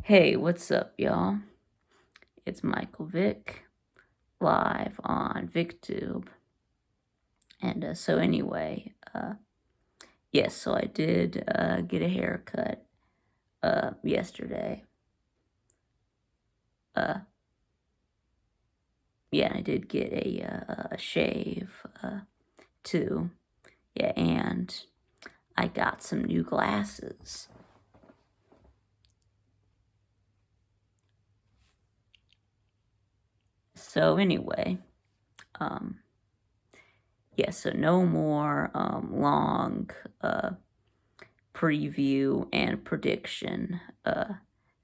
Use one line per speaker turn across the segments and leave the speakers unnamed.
Hey, what's up, y'all? It's Michael Vick, live on VicTube. And yes, so I did get a haircut yesterday. Uh, yeah, I did get a shave too. Yeah, and I got some new glasses. So anyway, um, yeah, so no more long preview and prediction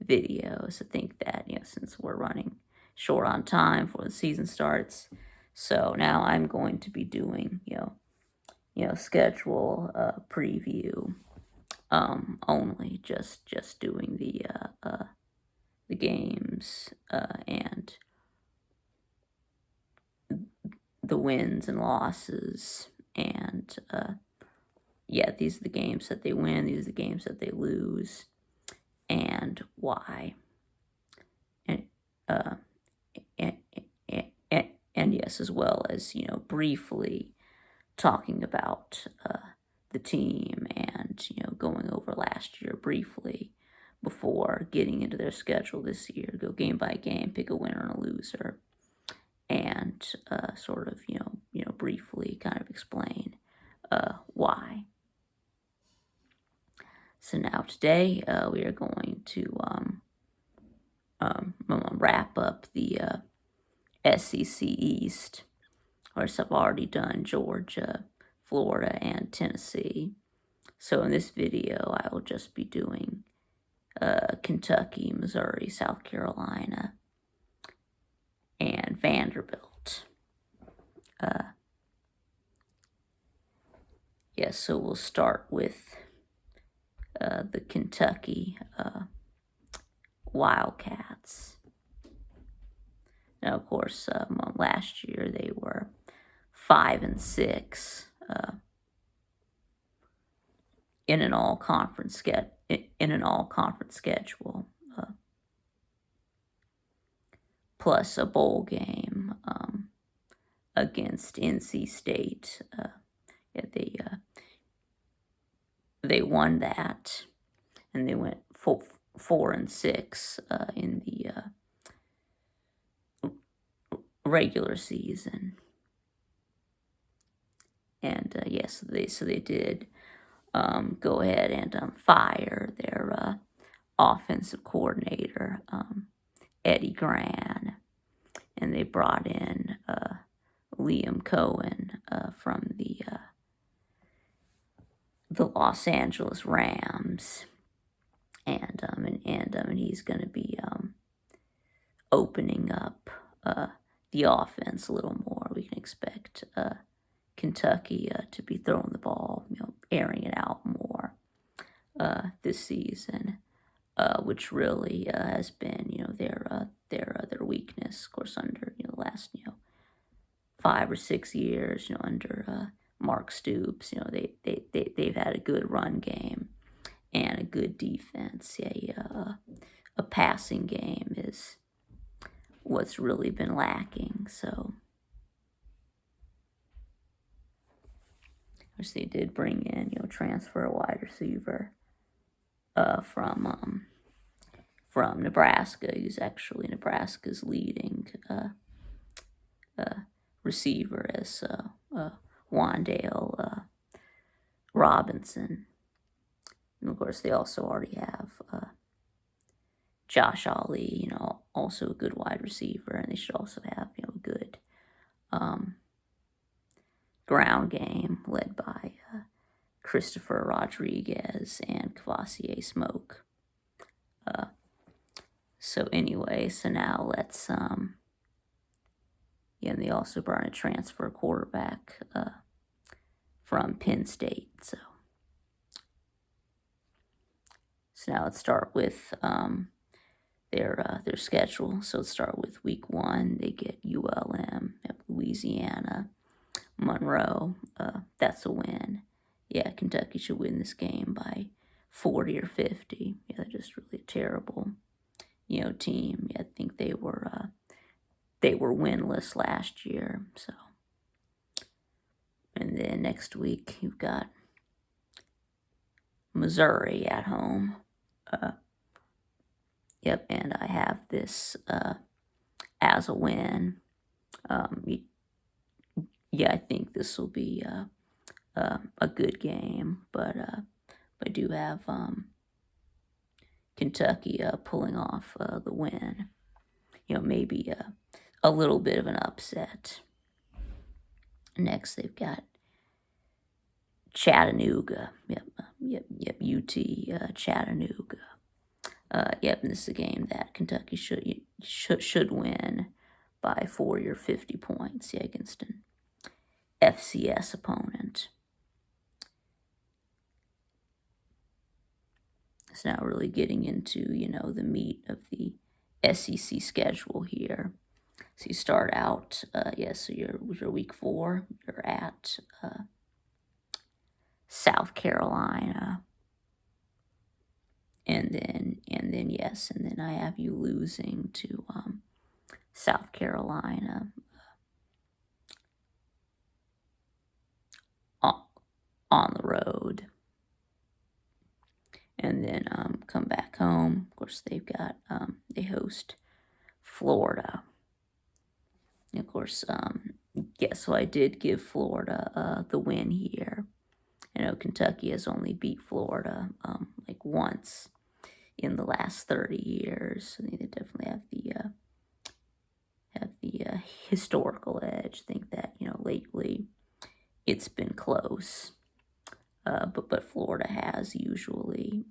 videos. I think that, since we're running short on time before the season starts, so now I'm going to be doing, schedule preview only, just doing the games and the wins and losses and yeah, these are the games that they win, these are the games that they lose, and why. And uh, and, and yes, as well as, briefly talking about the team and, going over last year briefly before getting into their schedule this year, go game by game, pick a winner and a loser, and sort of, briefly kind of explain why. So now today we are going to wrap up the SEC East. Of course, I've already done Georgia, Florida, and Tennessee. So in this video, I will just be doing Kentucky, Missouri, South Carolina, and Vanderbilt. Yes, so we'll start with the Kentucky Wildcats. Now, of course, last year they were 5-6 in an all-conference schedule, plus a bowl game against NC State. Yeah, they won that, and they went 4-6 in the regular season. And yes, so they did go ahead and fire their offensive coordinator, Eddie Gran, and they brought in Liam Cohen from the Los Angeles Rams, and he's going to be opening up the offense a little more. We can expect Kentucky to be throwing the ball, airing it out more this season, which really has been, their weakness. Of course, under the last 5 or 6 years, under Mark Stoops, they've had a good run game and a good defense. A passing game is what's really been lacking. So, of course, they did bring in, transfer wide receiver from Nebraska. He's actually Nebraska's leading receiver as Wandale Robinson. And of course, they also already have Josh Ali, also a good wide receiver, and they should also have, a good ground game led by Christopher Rodriguez and Kavasier Smoke. So anyway, so now let's and they also brought in a transfer quarterback from Penn State. So now let's start with their schedule. So let's start with week 1. They get ULM at Louisiana, Monroe. That's a win. Yeah, Kentucky should win this game by 40 or 50. Yeah, they're just really terrible. team. I think they were winless last year. So, and then next week you've got Missouri at home. Yep, and I have this as a win. Yeah, I think this will be a good game, but I do have Kentucky pulling off the win. Maybe a little bit of an upset. Next, they've got Chattanooga. Yep. UT Chattanooga. Yep, and this is a game that Kentucky should win by 40 or 50 points. Yeah, against an FCS opponent. It's now really getting into the meat of the SEC schedule here. So you start out, so you're week 4. You're at South Carolina, and then I have you losing to South Carolina on the road, and then come back home. Of course, they've got they host Florida. And of course, so I did give Florida the win here. I know Kentucky has only beat Florida like once in the last 30 years. I think they definitely have the historical edge. I think that lately it's been close, but Florida has usually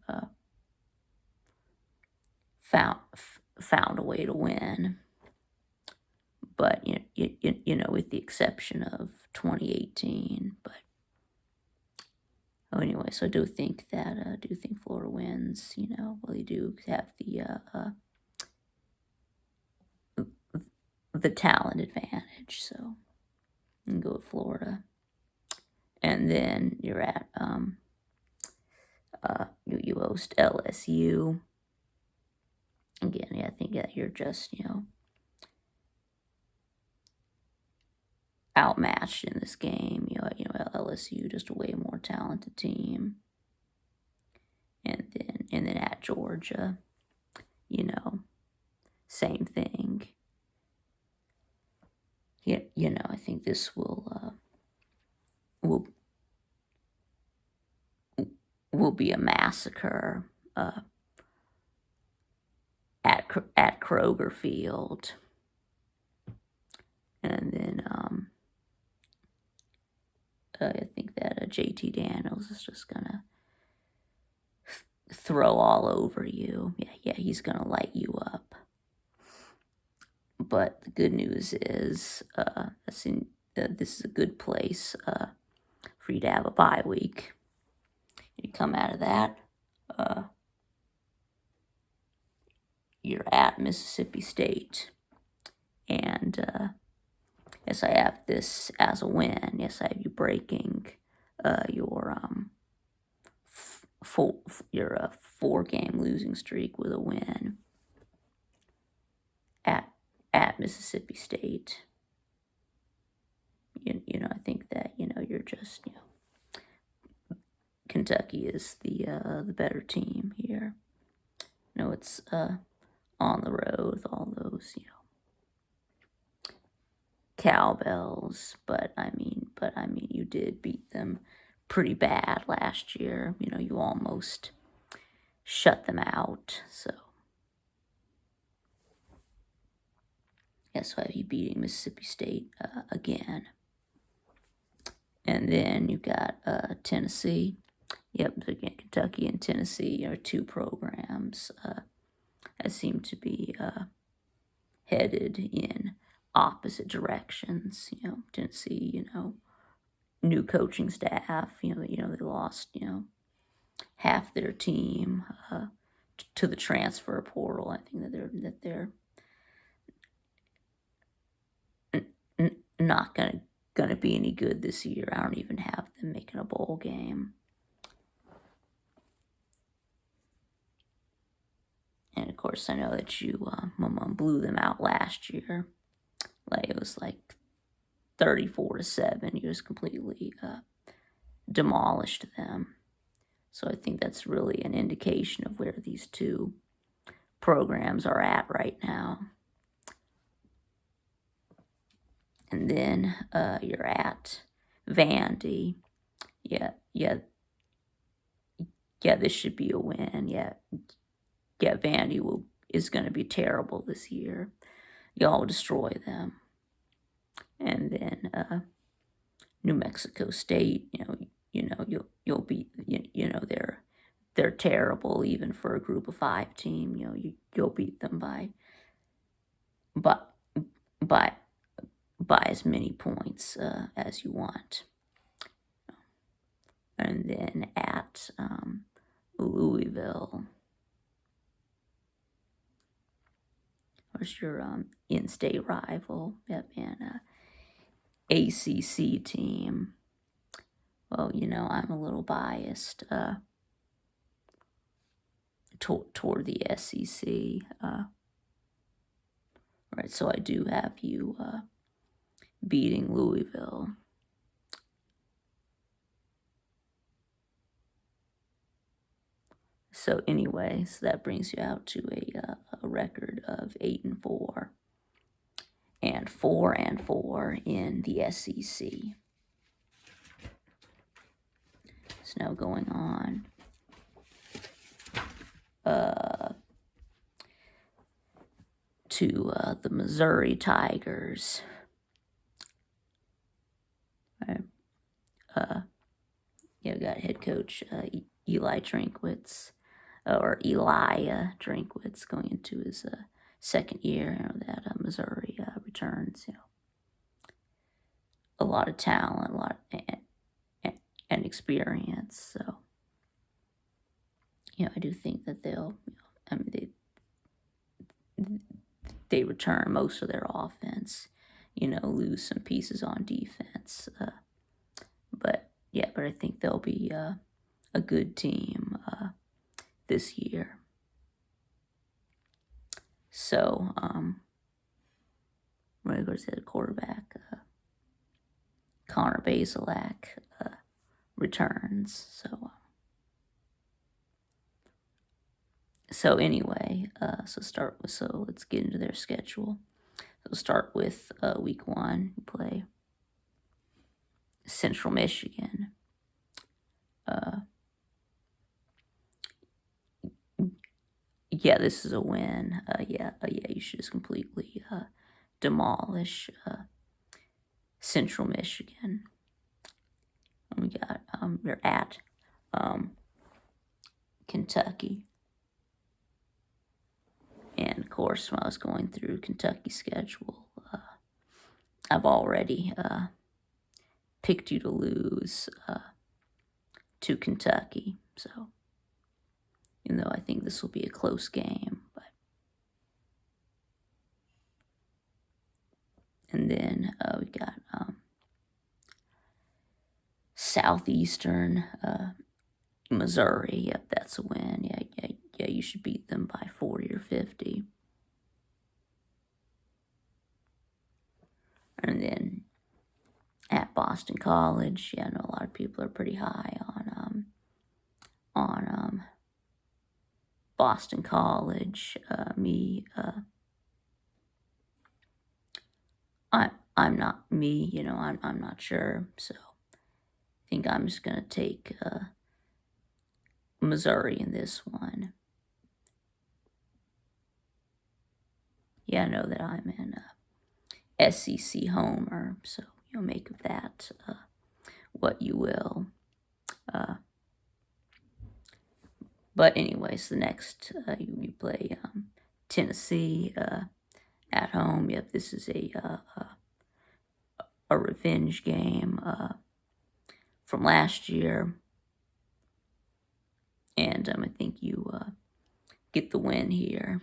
found a way to win. But with the exception of 2018. But anyway, so I do think Florida wins. Well, you do have the talent advantage, so you can go with Florida. And then you're at you host LSU. Again, I think that you're just outmatched in this game. LSU just a way more talented team. And then at Georgia, same thing. I think this will be a massacre at Kroger Field. And then I think that JT Daniels is just gonna throw all over you. Yeah, he's gonna light you up. But the good news is, this is a good place for you to have a bye week. You come out of that, you're at Mississippi State, and yes, I have this as a win. Yes, I have you breaking your 4-game losing streak with a win at Mississippi State. I think that you're just Kentucky is the better team here. It's on the road with all those cowbells, but I mean you did beat them pretty bad last year. You almost shut them out. So so I have you beating Mississippi State again. And then you've got Tennessee. Yep, again, Kentucky and Tennessee are 2 programs that seem to be headed in opposite directions. Tennessee, new coaching staff. They lost half their team to the transfer portal. I think that they're not gonna be any good this year. I don't even have them making a bowl game. And of course, course, I know that you blew them out last year. Like it was like 34-7. You just completely demolished them. So I think that's really an indication of where these two programs are at right now. And then you're at Vandy. Yeah, this should be a win. Yeah, Vandy is going to be terrible this year. Y'all destroy them. And then New Mexico State, you'll beat, they're terrible even for a Group of 5 team. You'll beat them by as many points as you want. And then at Louisville, where's your in-state rival? Yep, and ACC team. Well, I'm a little biased toward the SEC. Right, so I do have you beating Louisville. So anyway, so that brings you out to a record of 8-4 and 4-4 in the SEC. It's now going on to the Missouri Tigers. Right. We got head coach Eli Drinkwitz, or Eli Drinkwitz, going into his second year that Missouri returns. A lot of talent, a lot and experience. So, I do think that they'll. They return most of their offense. Lose some pieces on defense. But I think they'll be a good team this year. So, of course, the quarterback, Connor Bazelak, returns. So anyway, so let's get into their schedule. So start with week 1. You play Central Michigan. This is a win. You should just completely demolish Central Michigan. And we got they're at Kentucky. And of course, when I was going through Kentucky's schedule, I've already picked you to lose to Kentucky. So, though I think this will be a close game, and then we got Southeastern Missouri. Yep, that's a win. Yeah, you should beat them by 40 or 50. And then at Boston College, I know a lot of people are pretty high on Boston College. I'm not me. I'm not sure. So I think I'm just gonna take Missouri in this one. I know that I'm an SEC homer, so make of that what you will. But anyways, the next you play Tennessee at home. Yep, this is a revenge game from last year, and I think you get the win here.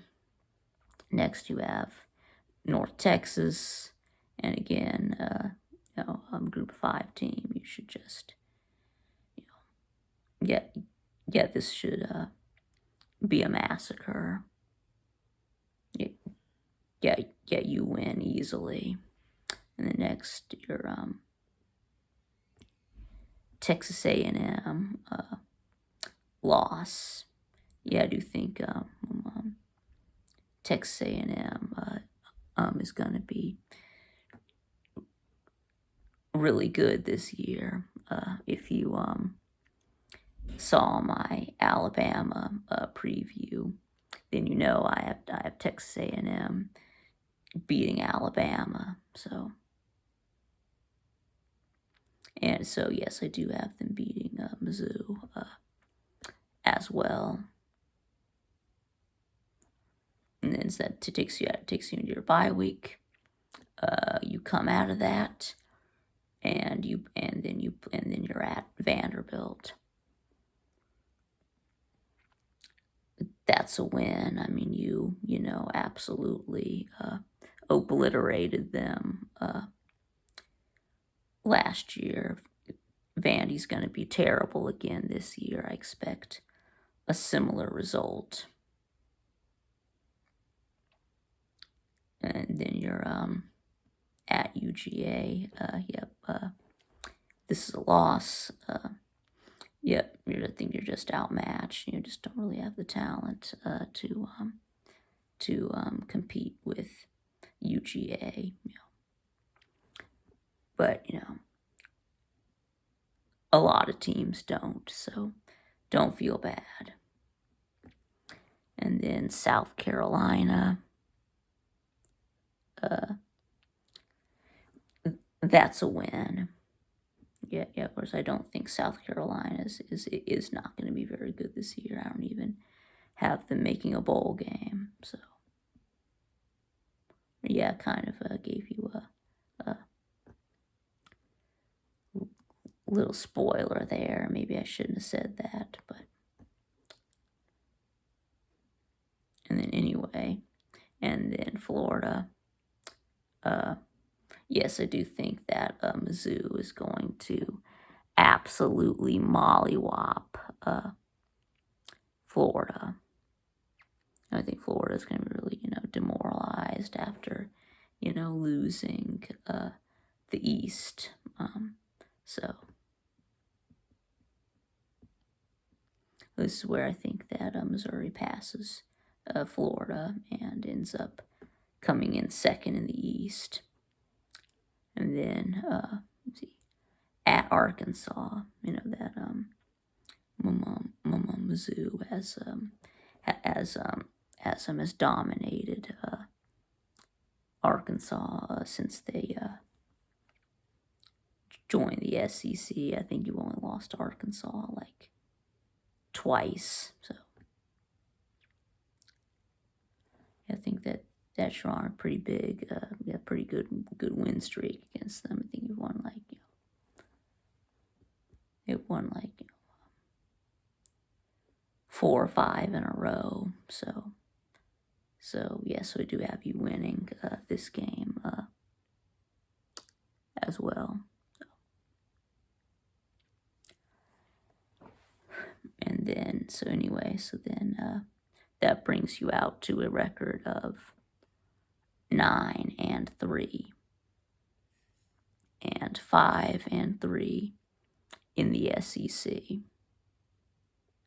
Next, you have North Texas, and again, Group 5 team. You should just, this should be a massacre. you win easily. And then next, your Texas A&M loss. Yeah, I do think Texas A&M is going to be really good this year. If you saw my Alabama preview, then you know I have Texas A&M beating Alabama. So yes, I do have them beating Mizzou as well. And then that takes you into your bye week. You come out of that, and then you're at Vanderbilt. That's a win. I mean, you absolutely obliterated them last year. Vandy's going to be terrible again this year. I expect a similar result. And then you're at UGA. This is a loss. I think you're just outmatched. You just don't really have the talent to compete with UGA. But a lot of teams don't, so don't feel bad. And then South Carolina. That's a win. Yeah, of course, I don't think South Carolina is not going to be very good this year. I don't even have them making a bowl game. So, yeah, kind of gave you a little spoiler there. Maybe I shouldn't have said that, but. And then anyway, and then Florida. Yes, I do think that Mizzou is going to absolutely mollywop Florida. I think Florida is going to be really, demoralized after, losing the East. So this is where I think that Missouri passes Florida and ends up coming in second in the East. And then, let's see, at Arkansas, that Mizzou has dominated Arkansas since they joined the SEC. I think you only lost to Arkansas like twice. So I think that you're on a pretty big, pretty good win streak against them. I think you've won like, it won like 4 or 5 in a row. So yes, we do have you winning this game as well. And then, that brings you out to a record of 9-3 and 5-3 in the SEC.